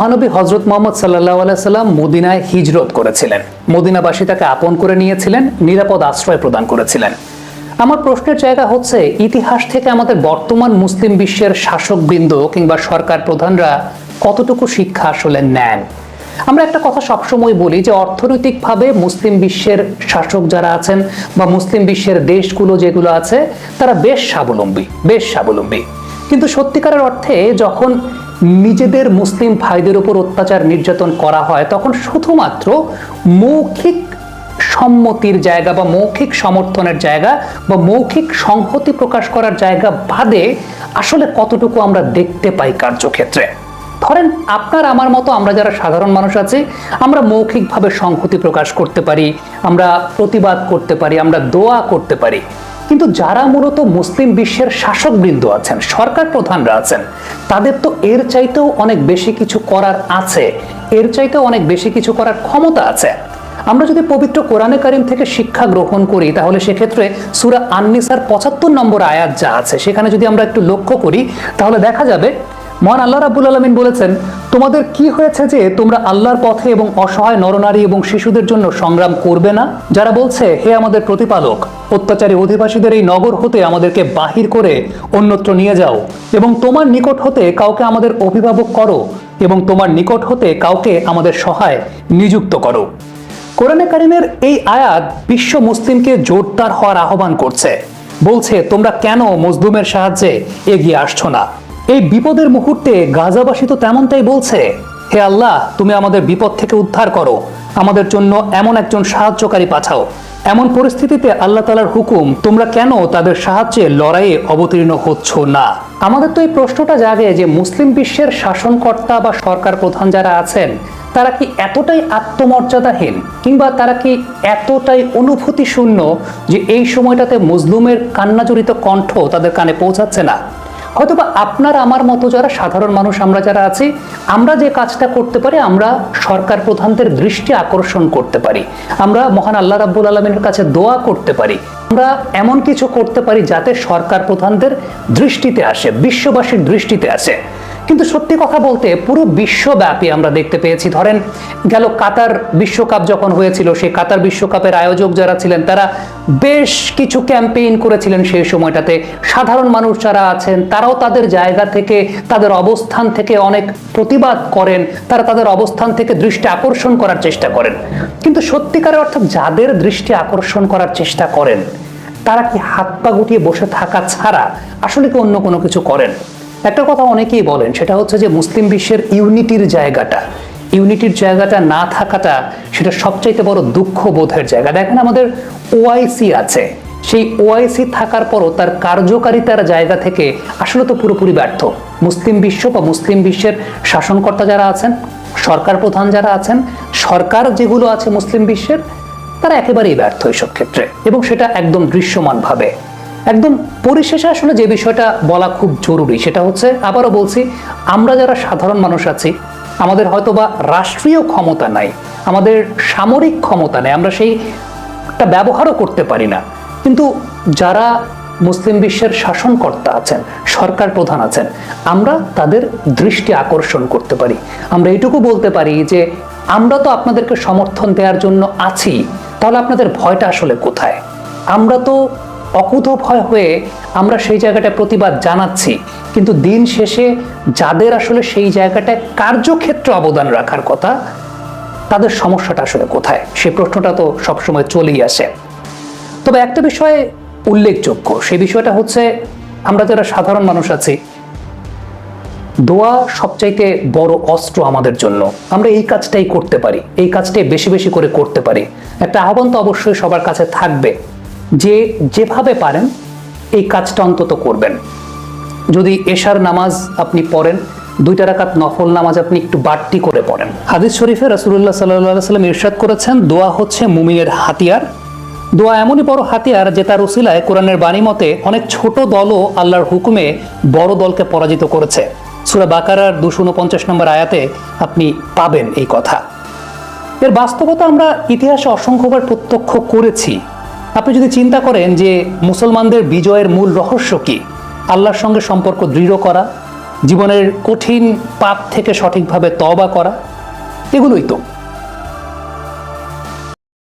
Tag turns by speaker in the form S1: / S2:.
S1: মহানবী হযরত মুহাম্মদ সাল্লাল্লাহু আলাইহি সাল্লাম মদিনায় হিজরত করেছিলেন। মদিনাবাসী তাকে আপন করে নিয়েছিলেন, নিরাপদ আশ্রয় প্রদান করেছিলেন। আমার প্রশ্নের জায়গা হচ্ছে, ইতিহাস থেকে আমাদের বর্তমান মুসলিম বিশ্বের শাসকবৃন্দ কিংবা সরকার প্রধানরা কতটুকু শিক্ষা আসলে নেন। আমরা একটা কথা সবসময় বলি যে অর্থনৈতিকভাবে মুসলিম বিশ্বের শাসক যারা আছেন বা মুসলিম বিশ্বের দেশগুলো যেগুলো আছে তারা বেশ স্বাবলম্বী। কিন্তু সত্যিকারের অর্থে যখন নিজেদের মুসলিম ভাইদের উপর অত্যাচার নির্যাতন করা হয় তখন শুধুমাত্র মৌখিক সম্মতির জায়গা বা মৌখিক সমর্থনের জায়গা বা মৌখিক সংহতি প্রকাশ করার জায়গা বাদে আসলে কতটুকু আমরা দেখতে পাই কার্যক্ষেত্রে। ধরেন আপনার আমার মতো আমরা যারা সাধারণ মানুষ আছি, আমরা মৌখিকভাবে সংহতি প্রকাশ করতে পারি, আমরা প্রতিবাদ করতে পারি, আমরা দোয়া করতে পারি। কিন্তু যারা মূলত মুসলিম বিশ্বের শাসকবৃন্দ আছেন, সরকার প্রধানরা আছেন, তাদের তো এর চাইতেও অনেক বেশি কিছু করার আছে, এর চাইতেও অনেক বেশি কিছু করার ক্ষমতা আছে। আমরা যদি পবিত্র কোরআনে কারিম থেকে শিক্ষা গ্রহণ করি তাহলে সেক্ষেত্রে সূরা আন-নিসার ৭৫ নম্বর আয়াত যা আছে সেখানে যদি আমরা একটু লক্ষ্য করি তাহলে দেখা যাবে মহান আল্লাহ রাব্বুল আলামিন বলেছেন, তোমাদের কি হয়েছে যে তোমরা আল্লাহর পথে এবং অসহায় নরনারী এবং শিশুদের জন্য সংগ্রাম করবে না? যারা বলছে, হে আমাদের প্রতিপালক, অত্যাচারী অধিবাসীদের এই নগর হতে আমাদেরকে বাহির করে অন্যত্র নিয়ে যাও এবং তোমার নিকট হতে কাউকে আমাদের অভিভাবক করো এবং তোমার নিকট হতে কাউকে আমাদের সহায় নিযুক্ত করো। কোরআনে কারিমের এই আয়াত বিশ্ব মুসলিমকে জোরদার হওয়ার আহ্বান করছে, বলছে তোমরা কেন মজলুমের সাহায্যে এগিয়ে আসছো না? এই বিপদের মুহূর্তে গাজাবাসী তো তেমনটাই বলছে, হে আল্লাহ, তুমি আমাদের বিপদ থেকে উদ্ধার করো, আমাদের জন্য এমন একজন সাহায্যকারী পাঠাও। এমন পরিস্থিতিতে আল্লাহ তাআলার হুকুম, তোমরা কেন তাদের সাহায্যে লড়াইয়ে অবতীর্ণ হচ্ছ না? আমাদের তো এই প্রশ্নটা জাগে যে মুসলিম বিশ্বের শাসনকর্তা বা সরকার প্রধান যারা আছেন তারা কি এতটাই আত্মমর্যাদাহীন কিংবা তারা কি এতটাই অনুভূতি শূন্য যে এই সময়টাতে মজলুমের কান্নাজড়িত কণ্ঠ তাদের কানে পৌঁছাচ্ছে না? হয়তোবা আপনার আমার মতো যারা সাধারণ মানুষ আমরা যারা আছি, আমরা যে কাজটা করতে পারি, আমরা সরকার প্রধানদের দৃষ্টি আকর্ষণ করতে পারি, আমরা মহান আল্লাহ রাব্বুল আলামিনের কাছে দোয়া করতে পারি, আমরা এমন কিছু করতে পারি যাতে সরকার প্রধানদের দৃষ্টিতে আসে, বিশ্ববাসীর দৃষ্টিতে আসে। কিন্তু সত্যি কথা বলতে পুরো বিশ্বব্যাপী আমরা দেখতে পেয়েছি, ধরেন গেল কাতার বিশ্বকাপ যখন হয়েছিল, সেই কাতার বিশ্বকাপের আয়োজক যারা ছিলেন তারা বেশ কিছু ক্যাম্পেইন করেছিলেন সেই সময়টাতে। সাধারণ মানুষ যারা আছেন তারাও তাদের জায়গা থেকে, তাদের অবস্থান থেকে অনেক প্রতিবাদ করেন, তারা তাদের অবস্থান থেকে দৃষ্টি আকর্ষণ করার চেষ্টা করেন। কিন্তু সত্যিকারের অর্থে যাদের দৃষ্টি আকর্ষণ করার চেষ্টা করেন তারা কি হাত পা গুটিয়ে বসে থাকা ছাড়া আসলে কি অন্য কোনো কিছু করেন? একটা কথা অনেকেই বলেন, সেটা হচ্ছে যে মুসলিম বিশ্বের ইউনিটির জায়গাটা না থাকাটা সেটা সবচাইতে বড় দুঃখ বোধের জায়গা। দেখেন আমাদের ওআইসি আছে, সেই ওআইসি থাকার পরও তার কার্যকারিতার জায়গা থেকে আসলে তো পুরোপুরি ব্যর্থ। মুসলিম বিশ্ব বা মুসলিম বিশ্বের শাসনকর্তা যারা আছেন, সরকার প্রধান যারা আছেন, সরকার যেগুলো আছে মুসলিম বিশ্বের, তারা একেবারেই ব্যর্থ এইসব ক্ষেত্রে, এবং সেটা একদম দৃশ্যমানভাবে। একদম পরিশেষে আসলে যে বিষয়টা বলা খুব জরুরি সেটা হচ্ছে, আবারও বলছি, আমরা যারা সাধারণ মানুষ আছি, আমাদের হয়তোবা রাষ্ট্রীয় ক্ষমতা নাই, আমাদের সামরিক ক্ষমতা নেই, আমরা সেইটা ব্যবহারও করতে পারি না, কিন্তু যারা মুসলিম বিশ্বের শাসনকর্তা আছেন, সরকার প্রধান আছেন, আমরা তাদের দৃষ্টি আকর্ষণ করতে পারি। আমরা এইটুকু বলতে পারি যে আমরা তো আপনাদেরকে সমর্থন দেওয়ার জন্য আছি, তাহলে আপনাদের ভয়টা আসলে কোথায়? আমরা তো অকুত ভয় হয়ে আমরা সেই জায়গাটায় প্রতিবাদ জানাচ্ছি, কিন্তু দিন শেষে যাদের আসলে সেই জায়গাটায় কার্যক্ষেত্রে অবদান রাখার কথা, তাদের সমস্যাটা আসলে কোথায়? সেই প্রশ্নটা তো সবসময় চলেই আসে। তবে একটা বিষয় উল্লেখযোগ্য, সেই বিষয়টা হচ্ছে আমরা যারা সাধারণ মানুষ আছি, দোয়া সবচাইতে বড় অস্ত্র আমাদের জন্য। আমরা এই কাজটাই করতে পারি, এই কাজটাই বেশি বেশি করে করতে পারি। একটা আহ্বান তো অবশ্যই সবার কাছে থাকবে যে যেভাবে পারেন এই কাজটা অন্তত করবেন। যদি এশার নামাজ আপনি পড়েন, 2 রাকাত নফল নামাজ আপনি একটু বাড়তি করে পড়েন। হাদিস শরীফে রাসূলুল্লাহ সাল্লাল্লাহু আলাইহি ওয়াসাল্লাম ইরশাদ করেছেন, দোয়া হচ্ছে মুমিনের হাতিয়ার। দোয়া এমনই বড় হাতিয়ার যে তার উসিলায় কোরআনের বাণী মতে অনেক ছোট দলও আল্লাহর হুকুমে বড় দলকে পরাজিত করেছে। সূরা বাকারার 249 নম্বর আয়াতে আপনি পাবেন এই কথা। এর বাস্তবতা আমরা ইতিহাসে অসংখ্যবার প্রত্যক্ষ করেছি। আপনি যদি চিন্তা করেন যে মুসলমানদের বিজয়ের মূল রহস্য কি, আল্লাহর সঙ্গে সম্পর্ক দৃঢ় করা, জীবনের কঠিন পাপ থেকে সঠিকভাবে তওবা করা, এগুলোই তো।